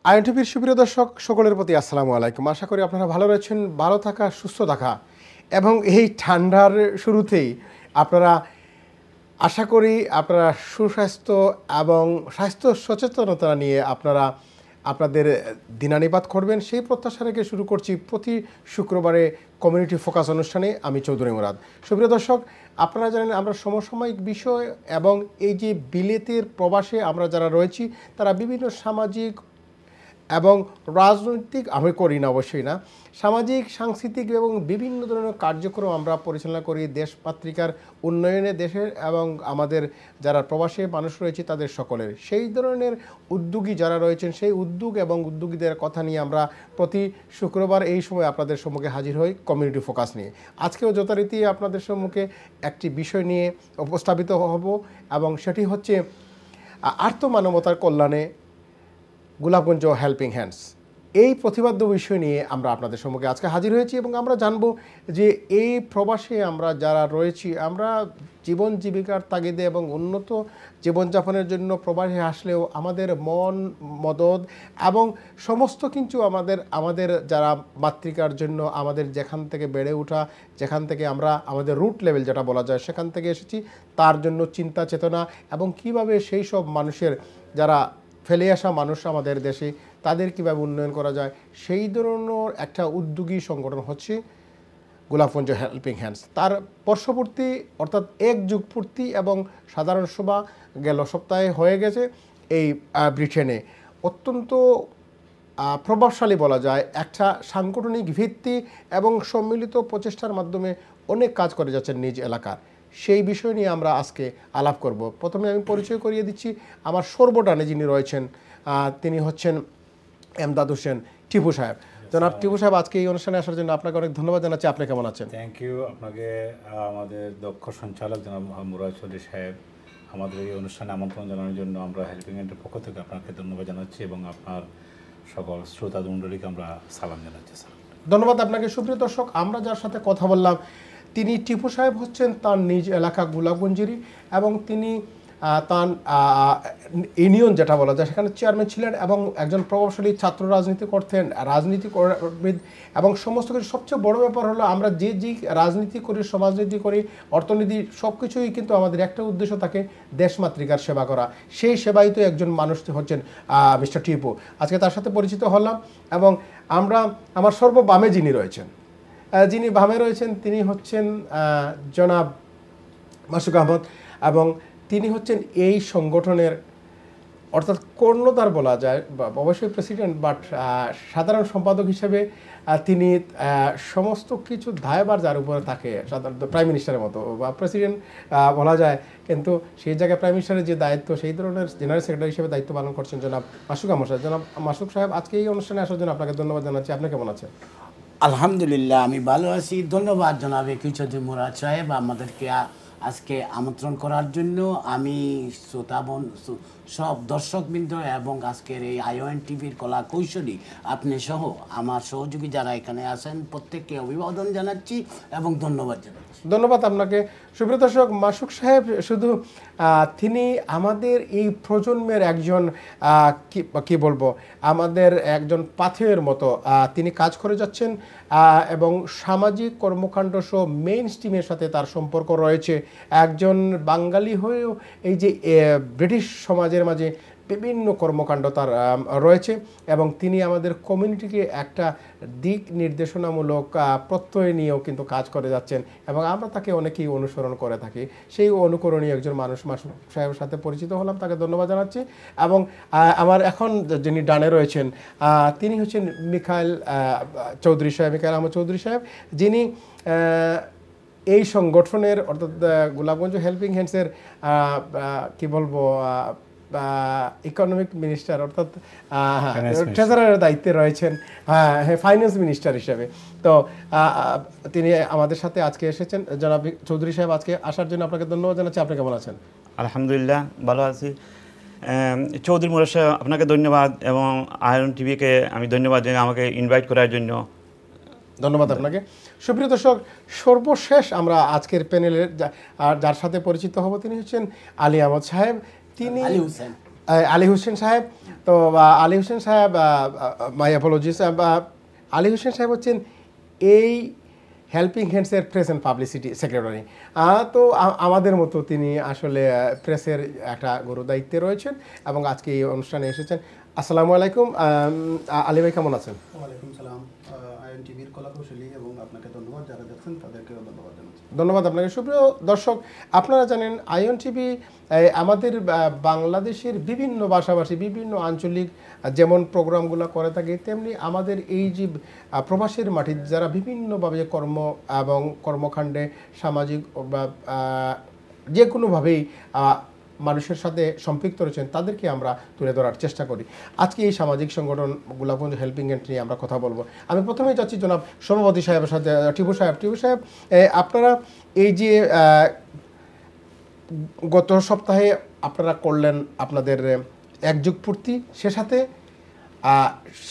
আইএনটিভির সুপ্রিয় দর্শক সকলের প্রতি আসসালামু আলাইকুম। আশা করি আপনারা ভালো রয়েছেন। ভালো থাকা, সুস্থ থাকা এবং এই ঠান্ডার শুরুতেই আপনারা আশা করি আপনারা সুস্বাস্থ্য এবং স্বাস্থ্য সচেতনতা নিয়ে আপনারা আপনাদের দিনানিপাত করবেন, সেই প্রত্যাশা রেখে শুরু করছি প্রতি শুক্রবারে কমিউনিটি ফোকাস অনুষ্ঠানে। আমি চৌধুরী মুরাদ। সুপ্রিয় দর্শক, আপনারা জানেন আমরা সমসাময়িক বিষয় এবং এই যে বিলেতের প্রবাসে আমরা যারা রয়েছি তারা বিভিন্ন সামাজিক এবং রাজনৈতিক, আমি করি না অবশ্যই না, সামাজিক সাংস্কৃতিক এবং বিভিন্ন ধরনের কার্যক্রম আমরা পরিচালনা করি দেশ পত্রিকার উন্নয়নে, দেশের এবং আমাদের যারা প্রবাসী মানুষ রয়েছে তাদের সকলের। সেই ধরনের উদ্যোগী যারা রয়েছেন সেই উদ্যোগ এবং উদ্যোগীদের কথা নিয়ে আমরা প্রতি শুক্রবার এই সময় আপনাদের সম্মুখে হাজির হই কমিউনিটি ফোকাস নিয়ে। আজকেও যথারীতি আপনাদের সম্মুখে একটি বিষয় নিয়ে উপস্থাপিত হব এবং সেটি হচ্ছে আর্থমানবতার কল্যাণে গোলাপগঞ্জ হেল্পিং হ্যান্ডস। এই প্রতিবাদ্য বিষয় নিয়ে আমরা আপনাদের সম্মুখে আজকে হাজির হয়েছি এবং আমরা জানব যে এই প্রবাসে আমরা যারা রয়েছি আমরা জীবন জীবিকার তাগিদে এবং উন্নত জীবনযাপনের জন্য প্রবাসে আসলেও আমাদের মন মদদ এবং সমস্ত কিছু আমাদের যারা মাতৃকার জন্য আমাদের যেখান থেকে বেড়ে ওঠা, যেখান থেকে আমরা আমাদের রুট লেভেল যেটা বলা যায় সেখান থেকে এসেছি, তার জন্য চিন্তা চেতনা এবং কিভাবে সেই সব মানুষের যারা ফেলে আসা মানুষ আমাদের দেশে তাদের কীভাবে উন্নয়ন করা যায় সেই ধরনের একটা উদ্যোগী সংগঠন হচ্ছে গোলাপগঞ্জ হেল্পিং হ্যান্ডস। তার বর্ষপূর্তি অর্থাৎ 1 যুগ পূর্তি এবং সাধারণ সভা গেল সপ্তাহে হয়ে গেছে এই ব্রিটেনে। অত্যন্ত প্রভাবশালী বলা যায়, একটা সাংগঠনিক ভিত্তি এবং সম্মিলিত প্রচেষ্টার মাধ্যমে অনেক কাজ করে যাচ্ছেন নিজ এলাকার। সেই বিষয় নিয়ে আমরা আজকে আলাপ করব। প্রথমে আমি পরিচয় করিয়ে দিচ্ছি, আমার সর্বডানে যিনি রয়েছেন তিনি হচ্ছেন এমদাদ হোসেন টিপু সাহেব। জনাব টিপু সাহেব, আজকে এই অনুষ্ঠানে আসার জন্য আপনাকে অনেক ধন্যবাদ জানাচ্ছি। আপনি কেমন আছেন? Thank you. আপনাকে আমাদের দক্ষ সঞ্চালক জনাব মুরাদ চৌধুরী সাহেব আমাদের এই অনুষ্ঠানে আমন্ত্রণ জানানোর জন্য আমরা হেল্পিং হ্যান্ডের পক্ষ থেকে আপনাকে ধন্যবাদ জানাচ্ছি এবং আপনার সকল শ্রোতা মণ্ডলীকে আমরা সালাম জানাচ্ছি। ধন্যবাদ আপনাকে। সুপ্রিয় দর্শক, আমরা যার সাথে কথা বললাম তিনি টিপু সাহেব হচ্ছেন তার নিজ এলাকা গোলাপগঞ্জেরই এবং তিনি তার ইউনিয়ন যেটা বলা যায় সেখানে চেয়ারম্যান ছিলেন এবং একজন প্রভাবশালী ছাত্র রাজনীতি করতেন, রাজনীতিবিদ এবং সমস্ত কিছু। সবচেয়ে বড় ব্যাপার হলো আমরা যে রাজনীতি করি, সমাজনীতি করি, অর্থনীতি সব কিছুই কিন্তু আমাদের একটা উদ্দেশ্য থাকে, দেশমাতৃকার সেবা করা। সেই সেবাই তো একজন মানুষ হচ্ছেন মিস্টার টিপু। আজকে তার সাথে পরিচিত হলাম এবং আমার সর্ববামে যিনি বামে রয়েছেন তিনি হচ্ছেন জনাব মাসুক আহমদ এবং তিনি হচ্ছেন এই সংগঠনের অর্থাৎ কর্ণধার বলা যায়, অবশ্যই প্রেসিডেন্ট, বাট সাধারণ সম্পাদক হিসেবে তিনি সমস্ত কিছু দায়ভার যার উপরে থাকে সাধারণত প্রাইম মিনিস্টারের মতো বা প্রেসিডেন্ট বলা যায়, কিন্তু সেই জায়গায় প্রাইম মিনিস্টারের যে দায়িত্ব সেই ধরনের জেনারেল সেক্রেটারি হিসেবে দায়িত্ব পালন করছেন জনাব মাসুক আহমদ সাহেব। জনাব মাসুক সাহেব, আজকে এই অনুষ্ঠানে আসার জন্য আপনাকে ধন্যবাদ জানাচ্ছি। আপনি কেমন আছেন? আলহামদুলিল্লাহ, আমি ভালো আছি। ধন্যবাদ জনাবে চৌধুরী মুরাদ সাহেব আমাদেরকে আজকে আমন্ত্রণ করার জন্য। আমি শ্রোতাবন সব দর্শকবৃন্দ এবং আজকের এই আইওএন টিভির কলা কৌশলী আপনি সহ আমার সহযোগী যারা এখানে আছেন প্রত্যেককে অভিবাদন জানাচ্ছি এবং ধন্যবাদ জানাচ্ছি। ধন্যবাদ আপনাকে। সুপ্রিয় দর্শক, মাসুক সাহেব শুধু তিনি আমাদের এই প্রজন্মের একজন কি বলবো আমাদের একজন পাথেয়ের মতো তিনি কাজ করে যাচ্ছেন এবং সামাজিক কর্মকাণ্ড সহ মেইন স্ট্রিমের সাথে তার সম্পর্ক রয়েছে। একজন বাঙালি হয়েও এই যে ব্রিটিশ সমাজের মাঝে বিভিন্ন কর্মকাণ্ড তার রয়েছে এবং তিনি আমাদের কমিউনিটিকে একটা দিক নির্দেশনামূলক প্রত্যয় নিয়েও কিন্তু কাজ করে যাচ্ছেন এবং আমরা তাকে অনেকেই অনুসরণ করে থাকি। সেই অনুকরণীয় একজন মানুষ মাসুক সাহেবের সাথে পরিচিত হলাম, তাকে ধন্যবাদ জানাচ্ছি। এবং আমার এখন যিনি ডানে রয়েছেন তিনি হচ্ছেন মিখাইল আহমদ চৌধুরী সাহেব, যিনি এই সংগঠনের অর্থাৎ গোলাপগঞ্জ হেল্পিং হ্যান্ডসের কি বলবো ইকোনমিক মিনিস্টার অর্থাৎ ট্রেজারারের দায়িত্বে রয়েছেন, ফাইন্যান্স মিনিস্টার হিসেবে। তো তিনি আমাদের সাথে আজকে এসেছেন। জনাব চৌধুরী সাহেব, আজকে আসার জন্য আপনাকে ধন্যবাদ জানাচ্ছি। আপনি কেমন আছেন? আলহামদুলিল্লাহ, ভালো আছি। চৌধুরী মুরাদ সাহেব, আপনাকে ধন্যবাদ এবং আইওএন টিভিকে আমি ধন্যবাদ জানাই আমাকে ইনভাইট করার জন্য। ধন্যবাদ আপনাকে। সুপ্রিয় দর্শক, সর্বশেষ আমরা আজকের প্যানেলের যার সাথে পরিচিত হব তিনি হচ্ছেন আলী আহমদ সাহেব। তিনি আলী হোসেন সাহেব। তো আলী হোসেন সাহেব, মাই অ্যাপোলজিস, আলী হোসেন সাহেব হচ্ছেন এই হেল্পিং হ্যান্ডসের প্রেস অ্যান্ড পাবলিসিটি সেক্রেটারি। তো আমাদের মতো তিনি আসলে প্রেসের একটা গুরু দায়িত্বে রয়েছেন এবং আজকে এই অনুষ্ঠানে এসেছেন। আসসালামু আলাইকুম, আলী ভাই কেমন আছেন? ওয়ালাইকুম সালাম। আইএন টিভির কলাকৌশলী এবং আপনাকে ধন্যবাদ, যারা দেখছেন তাদেরকেও ধন্যবাদ জানাচ্ছি। ধন্যবাদ আপনাকে। সুপ্রিয় দর্শক, আপনারা জানেন আইএন টিভি আমাদের বাংলাদেশের বিভিন্ন ভাষাভাষী, বিভিন্ন আঞ্চলিক যেমন প্রোগ্রামগুলো করে থাকে, তেমনি আমাদের এই যে প্রবাসের মাটি যারা বিভিন্নভাবে কর্ম এবং কর্মকাণ্ডে সামাজিক বা যে কোনোভাবেই মানুষের সাথে সম্পৃক্ত রয়েছেন তাদেরকে আমরা তুলে ধরার চেষ্টা করি। আজকে এই সামাজিক সংগঠন গোলাপগঞ্জ হেল্পিং হ্যান্ড নিয়ে আমরা কথা বলবো। আমি প্রথমেই যাচ্ছি জনাব সভাপতি সাহেবের সাথে, টিপু সাহেব, আপনারা এই যে গত সপ্তাহে আপনারা করলেন আপনাদের একযুগ পূর্তি, সে সাথে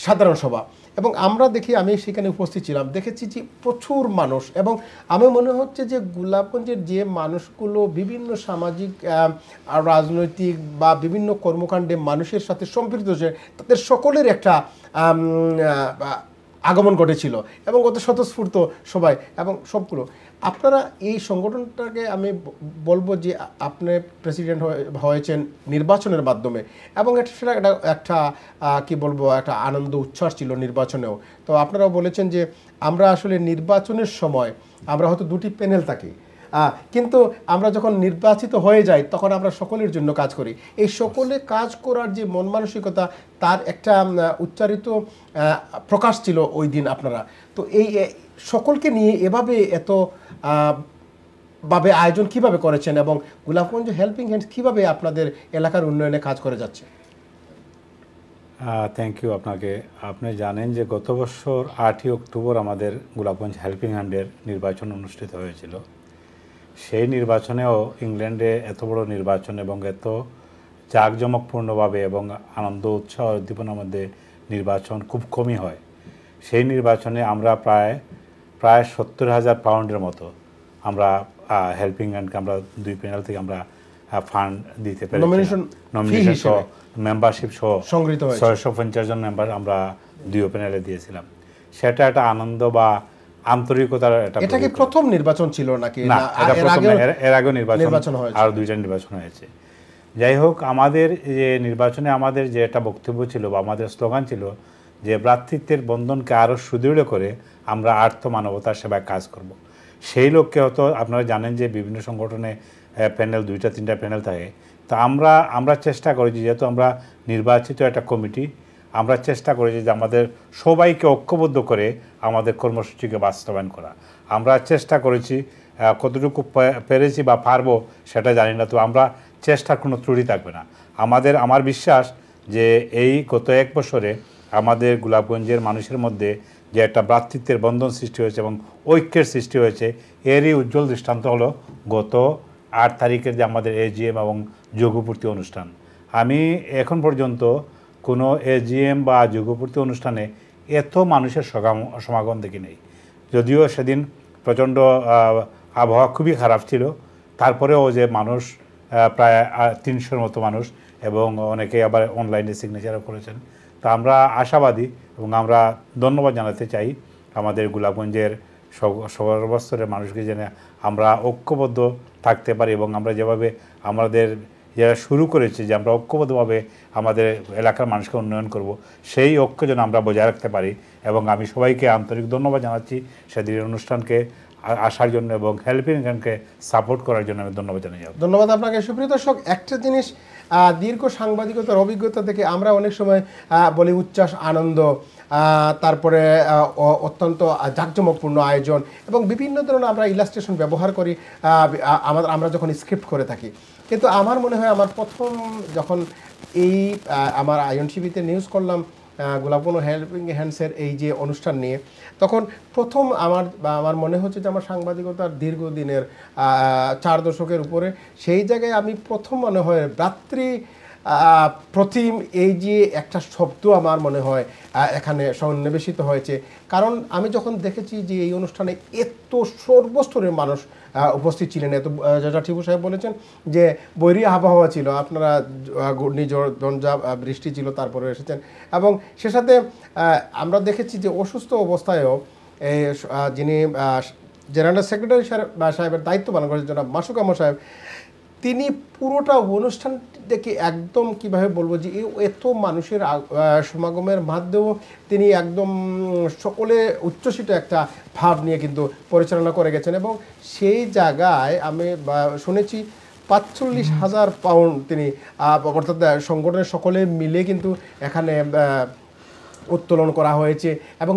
সাধারণ সভা, এবং আমরা দেখি, আমি সেখানে উপস্থিত ছিলাম, দেখেছি যে প্রচুর মানুষ, এবং আমার মনে হচ্ছে যে গোলাপগঞ্জের যে মানুষগুলো বিভিন্ন সামাজিক রাজনৈতিক বা বিভিন্ন কর্মকাণ্ডে মানুষের সাথে সম্পৃক্ত হচ্ছে, তাদের সকলের একটা আগমন ঘটেছিল এবং অত স্বতঃস্ফূর্ত সবাই এবং সবগুলো। আপনারা এই সংগঠনটাকে আমি বলবো যে আপনি প্রেসিডেন্ট হয়েছেন নির্বাচনের মাধ্যমে, এবং সেটা একটা কি বলবো, একটা আনন্দ উচ্ছ্বাস ছিল নির্বাচনেও। তো আপনারাও বলেছেন যে আমরা আসলে নির্বাচনের সময় আমরা হয়তো দুটি প্যানেল থাকি, কিন্তু আমরা যখন নির্বাচিত হয়ে যাই তখন আমরা সকলের জন্য কাজ করি। এই সকলে কাজ করার যে মন মানসিকতা, তার একটা উচ্চারিত প্রকাশ ছিল ওই দিন আপনারা। তো এই সকলকে নিয়ে এভাবে এত ভাবে আয়োজন কিভাবে করেছেন, এবং গোলাপগঞ্জ হেল্পিং হ্যান্ডস কিভাবে আপনাদের এলাকার উন্নয়নে কাজ করে যাচ্ছে? থ্যাংক ইউ আপনাকে। আপনি জানেন যে গত বছর 8ই অক্টোবর আমাদের গোলাপগঞ্জ হেল্পিং হ্যান্ডের নির্বাচন অনুষ্ঠিত হয়েছিল। সেই নির্বাচনেও ইংল্যান্ডে এত বড় নির্বাচন এবং এত জাঁকজমকপূর্ণভাবে এবং আনন্দ উৎসাহ উদ্দীপনার মধ্যে নির্বাচন খুব কমই হয়। সেই নির্বাচনে আমরা প্রায় 70,000 পাউন্ডের মতো আমরা হেল্পিং হ্যান্ডকে আমরা দুই প্যানেল থেকে আমরা ফান্ড দিতে পেরেছি। নমিনেশন সহ, মেম্বারশিপ সহ সংগৃহীত হয়েছে 650 জন মেম্বার আমরা দুই প্যানেলে দিয়েছিলাম। সেটা একটা আনন্দ বা আন্তরিকতার এটা কি প্রথম নির্বাচন ছিল নাকি? না, এর আগে নির্বাচন আর দুইটা নির্বাচন হয়েছে। যাই হোক, আমাদের যে নির্বাচনে আমাদের যে একটা বক্তব্য ছিল বা আমাদের স্লোগান ছিল যে ভ্রাতৃত্বের বন্ধনকে আরও সুদৃঢ় করে আমরা আর্থ মানবতার সেবায় কাজ করব। সেই লক্ষ্যে হয়তো আপনারা জানেন যে বিভিন্ন সংগঠনে প্যানেল 2-3টা প্যানেল থাকে। তো আমরা চেষ্টা করেছি, যেহেতু আমরা নির্বাচিত একটা কমিটি, আমরা চেষ্টা করেছি যে আমাদের সবাইকে ঐক্যবদ্ধ করে আমাদের কর্মসূচিকে বাস্তবায়ন করা। আমরা চেষ্টা করেছি, কতটুকু পেরেছি বা পারবো সেটা জানি না, তো আমরা চেষ্টার কোনো ত্রুটি থাকবে না। আমার বিশ্বাস যে এই গত 1 বছরে আমাদের গোলাপগঞ্জের মানুষের মধ্যে যে একটা ভ্রাতৃত্বের বন্ধন সৃষ্টি হয়েছে এবং ঐক্যের সৃষ্টি হয়েছে, এরই উজ্জ্বল দৃষ্টান্ত হলো গত 8 তারিখের যে আমাদের এজিএম এবং যোগপূর্তি অনুষ্ঠান। আমি এখন পর্যন্ত কোনো এজিএম বা যোগপূর্তি অনুষ্ঠানে এত মানুষের সমাগম দেখি নেই। যদিও সেদিন প্রচণ্ড আবহাওয়া খুবই খারাপ ছিল, তারপরেও যে মানুষ প্রায় 300-র মতো মানুষ, এবং অনেকে আবার অনলাইনে সিগনেচারও করেছেন। তা আমরা আশাবাদী এবং আমরা ধন্যবাদ জানাতে চাই আমাদের গোলাপগঞ্জের সর্বস্তরের মানুষকে, যেন আমরা ঐক্যবদ্ধ থাকতে পারি এবং আমরা যেভাবে আমাদের যারা শুরু করেছে যে আমরা ঐক্যবদ্ধভাবে আমাদের এলাকার মানুষকে উন্নয়ন করব, সেই ঐক্য যেন আমরা বজায় রাখতে পারি। এবং আমি সবাইকে আন্তরিক ধন্যবাদ জানাচ্ছি সেদিনের অনুষ্ঠানকে আসার জন্য এবং হেল্পিং হ্যান্ডকে সাপোর্ট করার জন্য আমি ধন্যবাদ জানাই। ধন্যবাদ আপনাকে। সুপ্রিয় দর্শক, একটা জিনিস দীর্ঘ সাংবাদিকতার অভিজ্ঞতা থেকে আমরা অনেক সময় বলি উচ্ছ্বাস, আনন্দ, তারপরে অত্যন্ত জাঁকজমকপূর্ণ আয়োজন এবং বিভিন্ন ধরনের আমরা ইলাস্ট্রেশন ব্যবহার করি আমরা যখন স্ক্রিপ্ট করে থাকি। কিন্তু আমার মনে হয় আমার প্রথম যখন এই আমার আইএন টিভিতে নিউজ করলাম গোলাপগঞ্জ হেল্পিং হ্যান্ডসের এই যে অনুষ্ঠান নিয়ে, তখন প্রথম আমার মনে হচ্ছে যে আমার সাংবাদিকতার দীর্ঘদিনের 4 দশকের উপরে, সেই জায়গায় আমি প্রথম মনে হয় প্রতিম এই যে একটা শব্দ আমার মনে হয় এখানে সন্নিবেশিত হয়েছে, কারণ আমি যখন দেখেছি যে এই অনুষ্ঠানে এত সর্বস্তরের মানুষ উপস্থিত ছিলেন, এত যেটা টিপু সাহেব বলেছেন যে বৈরী আবহাওয়া ছিল, আপনারা ঘূর্ণিঝড় ঝঞ্ঝা বৃষ্টি ছিল তারপরে এসেছেন, এবং সে সাথে আমরা দেখেছি যে অসুস্থ অবস্থায়ও যিনি জেনারেল সেক্রেটারি সাহেবের দায়িত্ব পালন করেছেন জনাব মাসুক আহমদ সাহেব, তিনি পুরোটা অনুষ্ঠানটি দেখে একদম কিভাবে বলবো যে এত মানুষের সমাগমের মাধ্যমেও তিনি একদম সকলে উচ্ছ্বসিত একটা ভাব নিয়ে কিন্তু পরিচালনা করে গেছেন, এবং সেই জায়গায় আমি শুনেছি ৪৫,০০০ পাউন্ড তিনি অর্থাৎ সংগঠনের সকলে মিলে কিন্তু এখানে উত্তোলন করা হয়েছে, এবং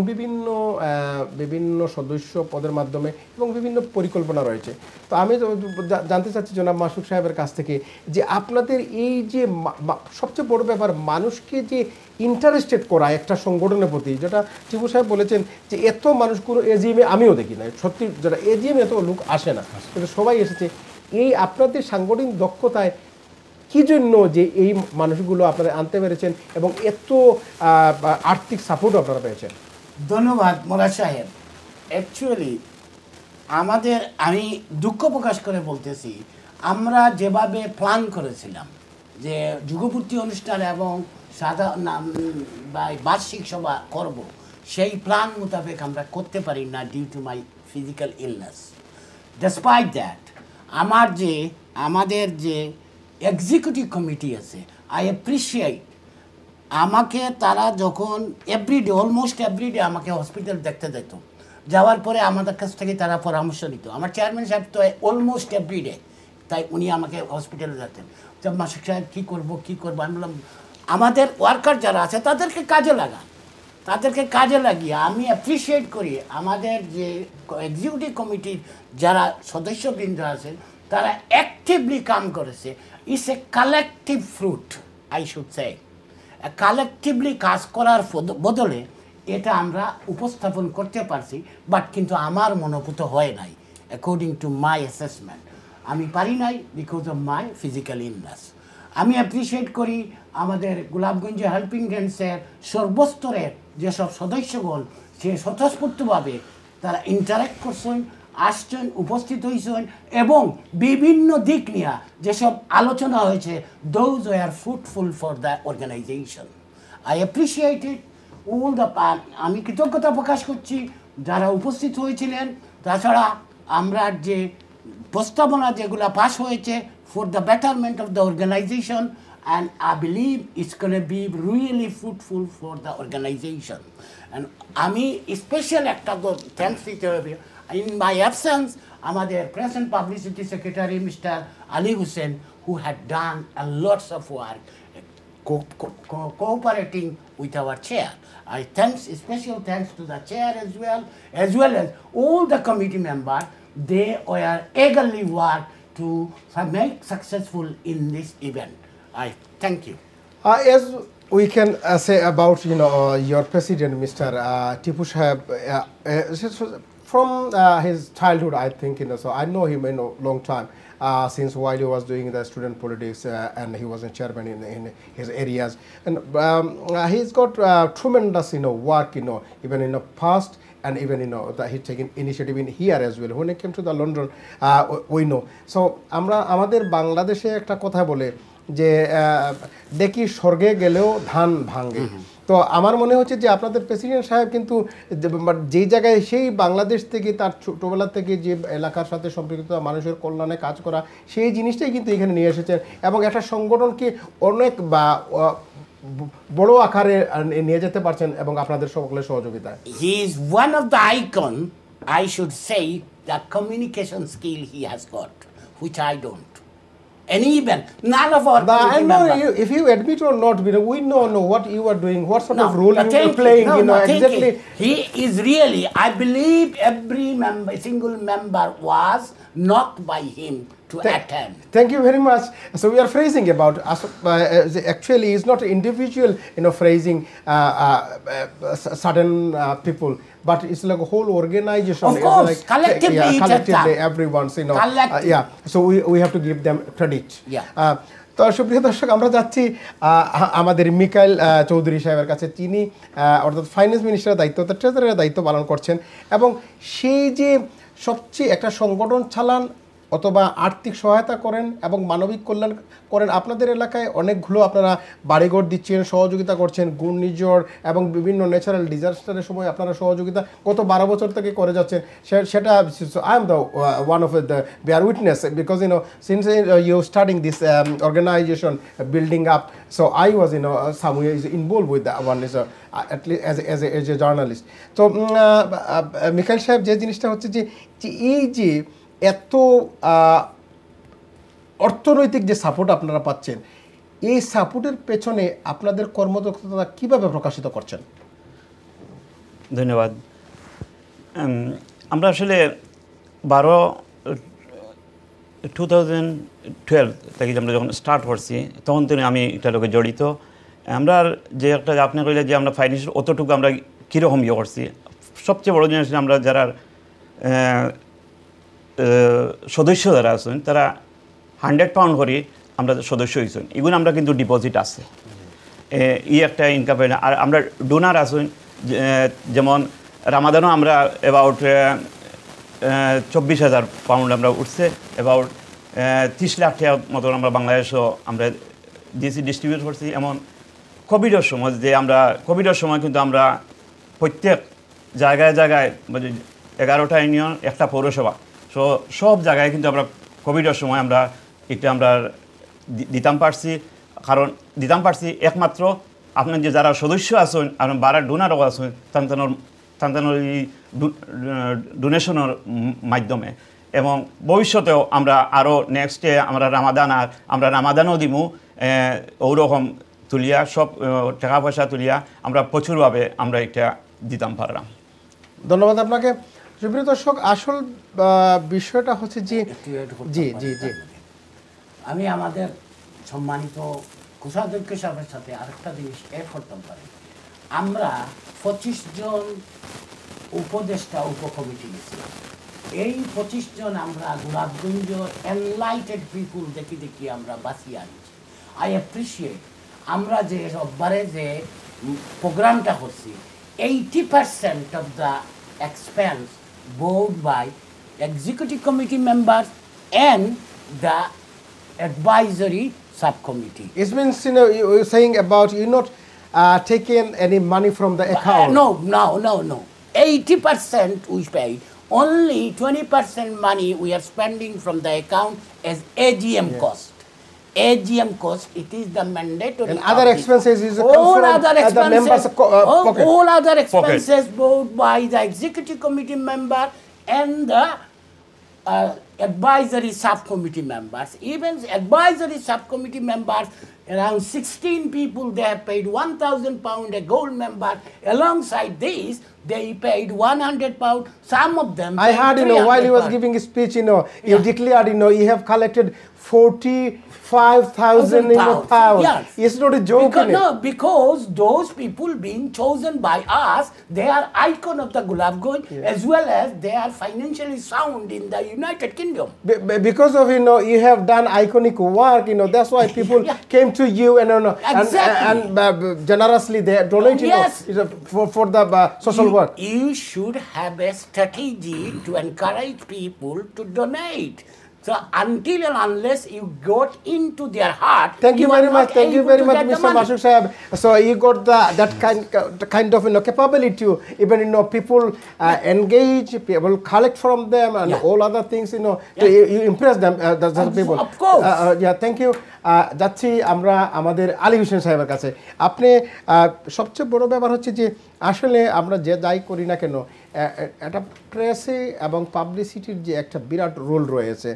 বিভিন্ন সদস্য পদের মাধ্যমে এবং বিভিন্ন পরিকল্পনা রয়েছে। তো আমি জানতে চাচ্ছি জনাব মাসুক সাহেবের কাছ থেকে যে আপনাদের এই যে সবচেয়ে বড় ব্যাপার মানুষকে যে ইন্টারেস্টেড করা একটা সংগঠনের প্রতি, যেটা টিপু সাহেব বলেছেন যে এত মানুষ কোনো এজিএমে আমিও দেখি না, সত্যি যেটা এজিএমে এত লোক আসে না, কিন্তু সবাই এসেছে। এই আপনাদের সাংগঠনিক দক্ষতায় কী জন্য যে এই মানুষগুলো আপনারা আনতে পেরেছেন এবং এত আর্থিক সাপোর্ট আপনারা পেয়েছেন? ধন্যবাদ মোরাদ সাহেব। অ্যাকচুয়ালি আমি দুঃখ প্রকাশ করে বলতেছি, আমরা যেভাবে প্ল্যান করেছিলাম যে যুগপূর্তি অনুষ্ঠান এবং বার্ষিক সভা করব, সেই প্ল্যান মোতাবেক আমরা করতে পারি না due to my physical illness. Despite that আমাদের যে এক্সিকিউটিভ কমিটি আছে, আই অ্যাপ্রিসিয়েট, আমাকে তারা যখন অলমোস্ট এভরিডে আমাকে হসপিটাল দেখতে যেত, যাওয়ার পরে আমাদের কাছ থেকে তারা পরামর্শ নিত। আমার চেয়ারম্যান সাহেব তো অলমোস্ট এভরিডে, তাই উনি আমাকে হসপিটালে যেতেন, যে মাসুক সাহেব কী করবো। আমি বললাম আমাদের ওয়ার্কার যারা আছে তাদেরকে কাজে লাগিয়ে আমি অ্যাপ্রিসিয়েট করি আমাদের যে এক্সিকিউটিভ কমিটির যারা সদস্যবৃন্দ আছেন তারা অ্যাক্টিভলি কাম করেছে। It's a collective fruit, I should say. Collectively কাজ করার বদলে এটা আমরা উপস্থাপন করতে পারছি, বাট কিন্তু আমার মনোভূত হয় নাই অ্যাকর্ডিং টু মাই অ্যাসেসমেন্ট। আমি পারি নাই because of my physical illness. আমি অ্যাপ্রিসিয়েট করি আমাদের গোলাপগঞ্জ হেল্পিং হ্যান্ডসের সর্বস্তরের যেসব সদস্যগণ সে স্বতঃস্ফূর্তভাবে তারা ইন্টারেক্ট করছেন, আসছেন, উপস্থিত হয়েছেন, এবং বিভিন্ন দিক নিয়ে যেসব আলোচনা হয়েছে, those were fruitful for the organization. I appreciate it all the আমি কৃতজ্ঞতা প্রকাশ করছি যারা উপস্থিত হয়েছিলেন। তাছাড়া আমরা যে প্রস্তাবনা যেগুলো পাস হয়েছে for the betterment of the organization, and I believe it's going to be really fruitful for the organization. And আমি স্পেশাল একটা থ্যাঙ্কস দিতে হবে in my absence আমাদের press and publicity secretary mister Ali Hossain, who had done a lots of work cooperating with our chair. Special thanks to the chair as well as all the committee members. They were eagerly worked to make successful in this event. I thank you. As we can say about your president, Mr. Tipu Saheb, from his childhood, I think so I know him in a long time. Since while he was doing the student politics and he was a chairman in his areas, and he's got tremendous work even in the past, and even that he's taken initiative in here as well. When it came to the London, we know. So আমাদের বাংলাদেশে একটা কথা বলে যে দেখি স্বর্গে গেলেও ধান ভাঙে। তো আমার মনে হচ্ছে যে আপনাদের প্রেসিডেন্ট সাহেব কিন্তু যেই জায়গায় সেই বাংলাদেশ থেকে তার ছোটোবেলা থেকে যে এলাকার সাথে সম্পর্কিত মানুষের কল্যাণে কাজ করা, সেই জিনিসটাই কিন্তু এখানে নিয়ে এসেছেন এবং একটা সংগঠনকে অনেক বড় আকারে নিয়ে যেতে পারছেন এবং আপনাদের সকলের সহযোগিতায়। He is one of the icon, I should say, the communication skill he has got, which I don't. And even none of our I know if you admit or not, we know what you are doing, what sort of role you are playing. Exactly. He is really, I believe every single member was knocked by him to attend. Thank you very much. So we are phrasing about actually it's not individual phrasing certain people, but it's like a whole organization. Of course, like, collectively collectively everyone's So we have to give them credit. Yeah. তো সুপ্রিয় দর্শক, আমরা যাচ্ছি আমাদের মিকাইল চৌধুরী সাহেবের কাছে। তিনি অর্থাৎ ফাইন্যান্স মিনিস্টারের দায়িত্ব অর্থাৎ ট্রেজারের দায়িত্ব পালন করছেন, এবং সেই যে সবচেয়ে একটা সংগঠন চালান অথবা আর্থিক সহায়তা করেন এবং মানবিক কল্যাণ করেন। আপনাদের এলাকায় অনেকগুলো আপনারা বাড়িঘর দিচ্ছেন, সহযোগিতা করছেন, ঘূর্ণিঝড় এবং বিভিন্ন ন্যাচারাল ডিজাস্টারের সময় আপনারা সহযোগিতা গত 12 বছর থেকে করে যাচ্ছেন। সেটা I am the one of the bare witness, because since you starting this organization building up, so I was somewhere involved with that one at least as a journalist. তো মিকাইল সাহেব, যে জিনিসটা হচ্ছে যে এই যে এত অর্থনৈতিক যে সাপোর্ট আপনারা পাচ্ছেন, এই সাপোর্টের পেছনে আপনাদের কর্মদক্ষতা কিভাবে প্রকাশিত করছেন? ধন্যবাদ। আমরা আসলে 2012 থেকে আমরা যখন স্টার্ট করছি তখন থেকে আমি এটার লোকে জড়িত। আমরা যে একটা আপনি কইলে যে আমরা ফাইন্যান্সিয়াল অতটুকু আমরা কীরকম ইয়ে করছি, সবচেয়ে বড় জিনিস আমরা যারা সদস্য যারা আছেন তারা 100 পাউন্ড করে আমরা সদস্য হয়েছেন, এগুলো আমরা কিন্তু ডিপোজিট আছে একটা ইনকাম। আর আমরা ডোনার আছেন, যেমন রামাদানও আমরা অ্যাবাউট 24,000 পাউন্ড আমরা উঠছে, অ্যাবাউট 30 লাখ টাকা মতন আমরা বাংলাদেশও আমরা দিয়েছি, ডিস্ট্রিবিউট করছি। এমন কোভিডের সময় যে আমরা কোভিডের সময় কিন্তু আমরা প্রত্যেক জায়গায় জায়গায় 11টা ইউনিয়ন, একটা পৌরসভা, সব জায়গায় কিন্তু আমরা কোভিডের সময় আমরা এটা আমরা দিতাম পারছি একমাত্র আপনার যে যারা সদস্য আছেন আর বাড়ার ডোনারও আছেন তাদের ডোনেশনের মাধ্যমে। এবং ভবিষ্যতেও আমরা আরও নেক্সটে আমরা রামাদানও দিমু ওরকম তুলিয়া সব টাকা পয়সা তুলিয়া আমরা প্রচুরভাবে আমরা এটা দিতাম পারলাম। ধন্যবাদ আপনাকে। সুপ্রিয় দর্শক, আসল বিষয়টা হচ্ছে যে জি জি জি আমি আমাদের সম্মানিত কোষাধ্যক্ষ সাহেবের সাথে আরেকটা জিনিস এড করতে পারি। আমরা 25 জন উপদেষ্টা উপকমিটি গেছিলাম। এই 25 জন আমরা গোলাপগঞ্জ এনলাইটেড পিপুল দেখি আমরা বাঁচিয়ে আনছি। আই অ্যাপ্রিসিয়েট আমরা যে রোববারে যে প্রোগ্রামটা করছি, 80% of the expense borne by executive committee members and the advisory subcommittee. It means you're saying about you not taking any money from the account. No. 80% we paid. Only 20% money we are spending from the account as AGM cost. AGM cost, it is the mandatory. And other expenses is all other expenses, the members' pocket. all other expenses borne by the executive committee member and the advisory subcommittee members. Even advisory subcommittee members, around 16 people, they have paid 1,000 pound a gold member. Alongside this, they paid 100 pound. Some of them. I heard, while he was giving his speech, you declared, you have collected 45,000 pounds. Yes. It's not a joke. Because those people being chosen by us, they are icon of the Gulabganj, as well as they are financially sound in the United Kingdom. Because of you have done iconic work, that's why people came to you and generously they donate for the social work. You should have a strategy to encourage people to donate. So until and unless you got into their heart, thank you very much, Mr. Mashuk Sahab. So you got that kind of capability to even people engage, people collect from them, and all other things. You impress them. That's the people. Of course. Thank you. যাচ্ছি আমরা আমাদের আলী হোসেন সাহেবের কাছে। আপনি সবচেয়ে বড় ব্যাপার হচ্ছে যে আসলে আমরা যে যাই করি না কেন, একটা প্রেসে এবং পাবলিসিটির যে একটা বিরাট রোল রয়েছে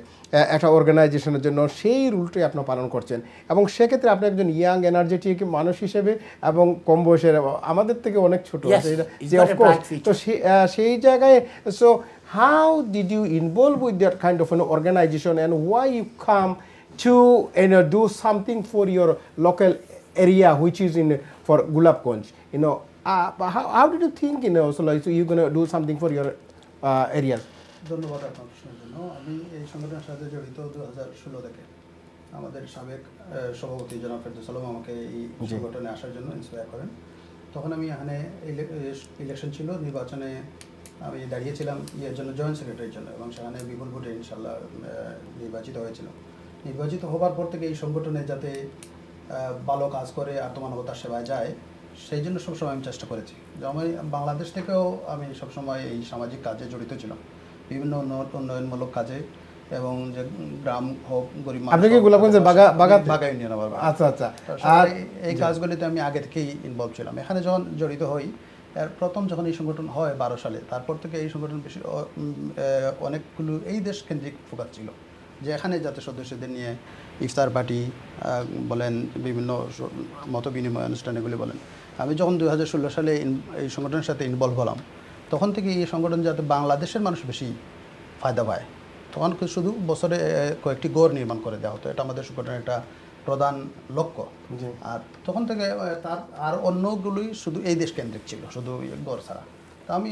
একটা অর্গানাইজেশনের জন্য, সেই রুলটাই আপনি পালন করছেন। এবং সেক্ষেত্রে আপনি একজন ইয়াং এনার্জেটিক মানুষ হিসেবে এবং কম বয়সের, আমাদের থেকে অনেক ছোট যে অফকোর্স, তো সেই জায়গায় so how did you involve with that kind of an organization and why you come to do something for your local area, which is for Gulabganj? How did you think so you're going to do something for your areas? ধন্যবাদ আপনার প্রশ্নের জন্য। আমি এই সংগঠনের সাথে জড়িত 2016 থেকে। আমাদের সাবেক সভাপতি জনাব ফেরদৌস আলম আমাকে এই সংগঠনে আসার জন্য ইন্সপায়ার করেন। তখন আমি এখানে ইলেকশন ছিল, নির্বাচনে আমি দাঁড়িয়েছিলাম ইয়ের জন্য, জয়েন্ট সেক্রেটারির জন্য, এবং সেখানে বিপুল ভোটে ইনশাল্লাহ নির্বাচিত হয়েছিল। নির্বাচিত হবার পর থেকে এই সংগঠনে যাতে ভালো কাজ করে আত্মমানবতার সেবায় যায়, সেই জন্য সবসময় আমি চেষ্টা করেছি। যেমন বাংলাদেশ থেকেও আমি সবসময় এই সামাজিক কাজে জড়িত ছিলাম, বিভিন্ন উন্নয়নমূলক কাজে, এবং যে গ্রাম হোক, গরিব মানুষ আপনি কি গোলাপগঞ্জের বাগা ইউনিয়ন আমার। আচ্ছা আচ্ছা। আর এই কাজগুলিতে আমি আগে থেকেই ইনভলভ ছিলাম। এখানে যখন জড়িত হই, এর প্রথম যখন এই সংগঠন হয় 12 সালে, তারপর থেকে এই সংগঠন বেশি অনেকগুলো এই দেশ কেন্দ্রিক ফোকাস ছিল, যে এখানে যাতে সদস্যদের নিয়ে ইফতার পার্টি বলেন, বিভিন্ন মত বিনিময় অনুষ্ঠান এগুলি বলেন। আমি যখন 2016 সালে এই সংগঠনের সাথে ইনভলভ হলাম, তখন থেকে এই সংগঠন যাতে বাংলাদেশের মানুষ বেশি ফায়দা পায়, তখন শুধু বছরে কয়েকটি গড় নির্মাণ করে দেওয়া হতো। এটা আমাদের সংগঠনের একটা প্রধান লক্ষ্য। আর তখন থেকে তার আর অন্যগুলোই শুধু এই দেশ কেন্দ্রিক ছিল, শুধু গড় ছাড়া। তা আমি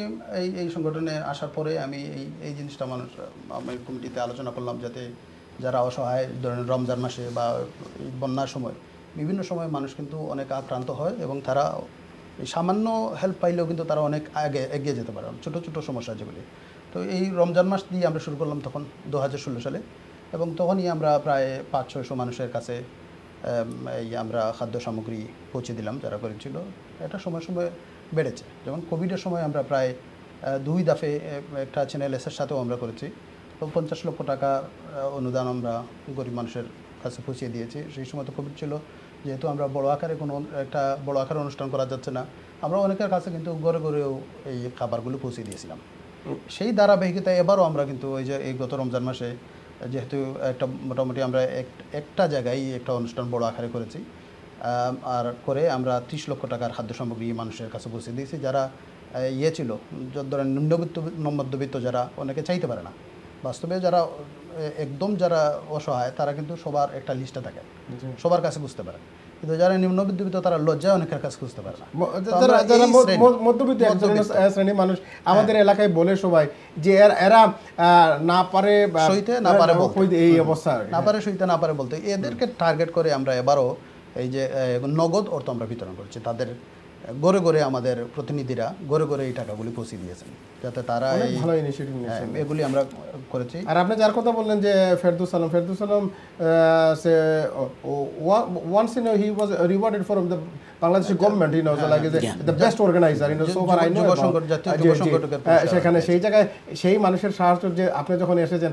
এই সংগঠনে আসার পরে আমি এই জিনিসটা আমি কমিটিতে আলোচনা করলাম, যাতে যারা অসহায়, ধরেন রমজান মাসে বা বন্যার সময়, বিভিন্ন সময় মানুষ কিন্তু অনেক আক্রান্ত হয়, এবং তারা এই সামান্য হেল্প পাইলেও কিন্তু তারা অনেক এগিয়ে যেতে পারে, ছোটো ছোটো সমস্যা যেগুলি। তো এই রমজান মাস দিয়ে আমরা শুরু করলাম তখন 2016 সালে, এবং তখনই আমরা প্রায় 500-600 মানুষের কাছে এই আমরা খাদ্য সামগ্রী পৌঁছে দিলাম যারা করেছিল। এটা সময় সময় বেড়েছে। যেমন কোভিডের সময় আমরা প্রায় 2 দফে একটা চ্যানেলের সাথেও আমরা করেছি, তো 50 লক্ষ টাকা অনুদান আমরা গরিব মানুষের কাছে পৌঁছে দিয়েছি। সেই সময় তো কোভিড ছিল, যেহেতু আমরা বড় আকারে বড় আকারে অনুষ্ঠান করা যাচ্ছে না, আমরা অনেকের কাছে কিন্তু ঘরে ঘরেও এই খাবারগুলো পৌঁছে দিয়েছিলাম। সেই ধারাবাহিকতায় এবারও আমরা কিন্তু ওই যে এই গত রমজান মাসে, যেহেতু একটা মোটামুটি আমরা একটা জায়গায় একটা অনুষ্ঠান বড় আকারে করেছি, আর করে আমরা 30 লক্ষ টাকার খাদ্য সামগ্রী মানুষের কাছে পৌঁছে দিয়েছি, যারা ছিল, ধরেন মধ্যবিত্ত যারা অনেকে চাইতে পারে না, বাস্তবে যারা একদম যারা অসহায়, তারা কিন্তু সবার একটা লিস্টে থাকে, সবার কাছে বুঝতে পারে, কিন্তু যারা নিম্নবিত্ত তারা লজ্জায় অনেকের কাছে বুঝতে পারে না। যারা মধ্যবিত্ত শ্রেণীর মানুষ আমাদের এলাকায় বলে সবাই যে এরা না পারে সইতে, না পারে এই অবস্থা, না পারে সইতে, না পারে বলতে, এদেরকে টার্গেট করে আমরা এবারও এই যে নগদ অর্থ আমরা বিতরণ করছি। তাদের গড়ে গড়ে আমাদের প্রতিনিধিরা গড়ে গড়ে এই টাকাগুলি পৌঁছে দিয়েছেন, যাতে তারা ভালো ইনিশিয়েটিভ নিয়েছেন। এগুলি আমরা করেছি। আর আপনি যার কথা বললেন যে Ferdous Alam once he was rewarded from the Bangladesh government, so like the best organizer, so far I know সেখানে সেই জায়গায় সেই মানুষের সাহায্য যে আপনি যখন এসেছেন,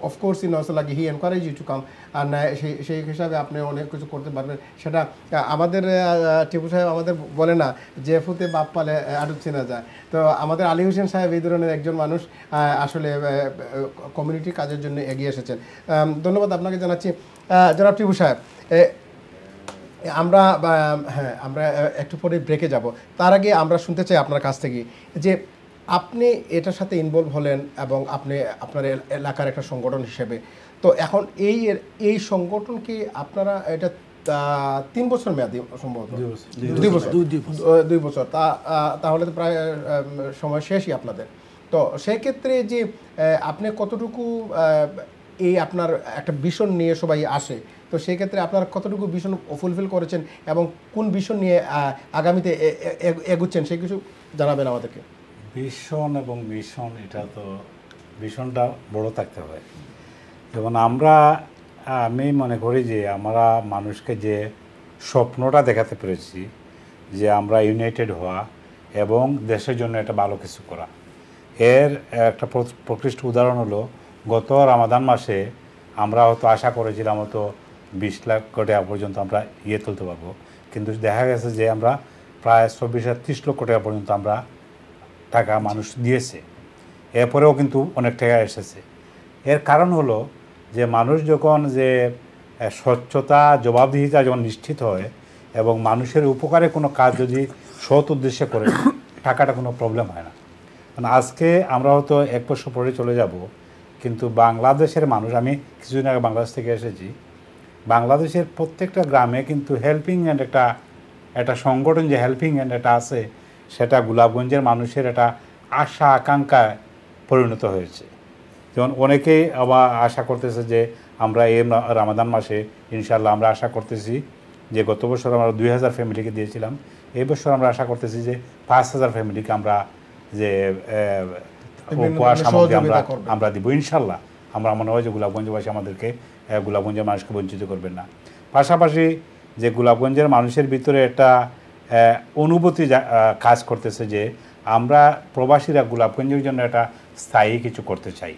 of course so like he encouraged you to come, আর সেই হিসাবে আপনি অনেক কিছু করতে পারবেন। সেটা আমাদের টিপু সাহেব আমাদের বলে না যে ফুতে বাপ পালে আটু চেনা যায়, তো আমাদের আলী হোসেন সাহেব এই ধরনের একজন মানুষ আসলে কমিউনিটি কাজের জন্য এগিয়ে এসেছেন। ধন্যবাদ আপনাকে জানাচ্ছি জনাব টিপু সাহেব। আমরা একটু পরে ব্রেকে যাব, তার আগে আমরা শুনতে চাই আপনার কাছ থেকে যে আপনি এটার সাথে ইনভলভ হলেন এবং আপনি আপনার এলাকার একটা সংগঠন হিসেবে, তো এখন এই সংগঠনকে আপনারা এটা 3 বছর মেয়াদি, সম্ভবত 2 বছর, তাহলে তো প্রায় সময় শেষই আপনাদের। তো সেক্ষেত্রে যে আপনি কতটুকু এই আপনার একটা ভিশন নিয়ে সবাই আসে, তো সেই ক্ষেত্রে আপনারা কতটুকু ভিশন ফুলফিল করেছেন এবং কোন ভিশন নিয়ে আগামীতে এগুচ্ছেন সেই কিছু জানাবেন আমাদেরকে। ভিশন এবং মিশন, এটা তো ভিশনটা বড় থাকতে হয়। যেমন আমি মনে করি যে আমরা মানুষকে যে স্বপ্নটা দেখাতে পেরেছি, যে আমরা ইউনাইটেড হওয়া এবং দেশের জন্য একটা ভালো কিছু করা, এর একটা প্রকৃষ্ট উদাহরণ হলো গত রমাদান মাসে আমরা হয়তো আশা করেছিলাম হয়তো 20 লাখ টাকা পর্যন্ত আমরা তুলতে পারবো, কিন্তু দেখা গেছে যে আমরা প্রায় 24-30 লক্ষ টাকা পর্যন্ত আমরা টাকা মানুষ দিয়েছে। এরপরেও কিন্তু অনেক টাকা এসেছে। এর কারণ হলো যে মানুষ যখন যে স্বচ্ছতা, জবাবদিহিতা যখন নিশ্চিত হয় এবং মানুষের উপকারে কোনো কাজ যদি সৎ উদ্দেশ্যে করে, টাকাটা কোনো প্রবলেম হয় না। মানে আজকে আমরা হয়তো 1 বছর পরে চলে যাব, কিন্তু বাংলাদেশের মানুষ, আমি কিছুদিন আগে বাংলাদেশ থেকে এসেছি, বাংলাদেশের প্রত্যেকটা গ্রামে কিন্তু হেল্পিং হ্যান্ড একটা সংগঠন, যে হেল্পিং হ্যান্ড এটা আছে, সেটা গোলাপগঞ্জের মানুষের একটা আশা আকাঙ্ক্ষায় পরিণত হয়েছে। যেমন অনেকেই আবার আশা করতেছে যে আমরা এই রামাদান মাসে ইনশাআল্লাহ আমরা আশা করতেছি যে গত বছর আমরা 2000 ফ্যামিলিকে দিয়েছিলাম, এই বছর আমরা আশা করতেছি যে 5000 ফ্যামিলিকে আমরা যে উপহার সামগ্রী আমরা দিব ইনশাআল্লাহ। আমরা মনে হয় যে গোলাপগঞ্জবাসী আমাদেরকে গোলাপগঞ্জের মানুষকে বঞ্চিত করবেন না। পাশাপাশি যে গোলাপগঞ্জের মানুষের ভিতরে একটা অনুভূতি কাজ করতেছে যে আমরা প্রবাসীরা গোলাপগঞ্জের জন্য একটা স্থায়ী কিছু করতে চাই,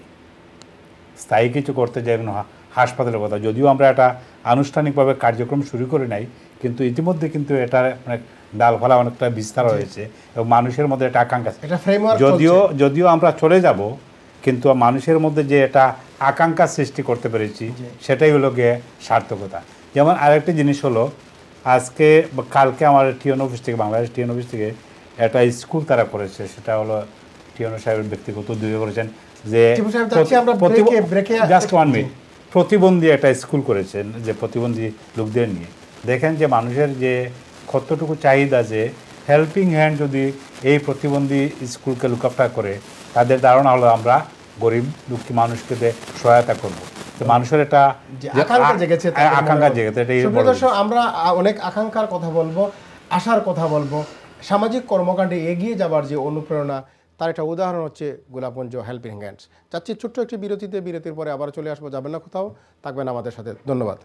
স্থায়ী কিছু করতে চাই। হাসপাতালের কথা যদিও আমরা একটা আনুষ্ঠানিকভাবে কার্যক্রম শুরু করে নাই, কিন্তু ইতিমধ্যে কিন্তু এটার অনেক ডালপালা অনেকটা বিস্তার হয়েছে এবং মানুষের মধ্যে একটা আকাঙ্ক্ষা, যদিও আমরা চলে যাব, কিন্তু মানুষের মধ্যে যে এটা আকাঙ্ক্ষা সৃষ্টি করতে পেরেছি সেটাই হলো গিয়ে সার্থকতা। যেমন আরেকটি জিনিস হলো, আজকে কালকে আমার টিএন অফিস থেকে, বাংলাদেশ টিএন অফিস থেকে একটা স্কুল তারা করেছে, সেটা হলো টিএন সাহেবের ব্যক্তিগত উদ্যোগে করেছেন যে জাস্ট 1 মিনিট, প্রতিবন্ধী একটা স্কুল করেছেন যে প্রতিবন্ধী লোকদের নিয়ে। দেখেন যে মানুষের যে কতটুকু চাহিদা, যে হেল্পিং হ্যান্ড যদি এই প্রতিবন্ধী স্কুলকে লুকআপটা করে, তাদের ধারণা হলো আমরা গরিব দুঃখী মানুষকে সহায়তা করব। তো মানুষের একটা আকাঙ্ক্ষা জেগেছে। আমরা অনেক আকাঙ্ক্ষার কথা বলবো, আশার কথা বলবো, সামাজিক কর্মকাণ্ডে এগিয়ে যাবার যে অনুপ্রেরণা, তার একটা উদাহরণ হচ্ছে গোলাপগঞ্জ হেল্পিং হ্যান্ডস। চাচ্ছি ছোট্ট একটি বিরতির পরে আবার চলে আসবো, যাবেন না কোথাও, থাকবেন আমাদের সাথে। ধন্যবাদ।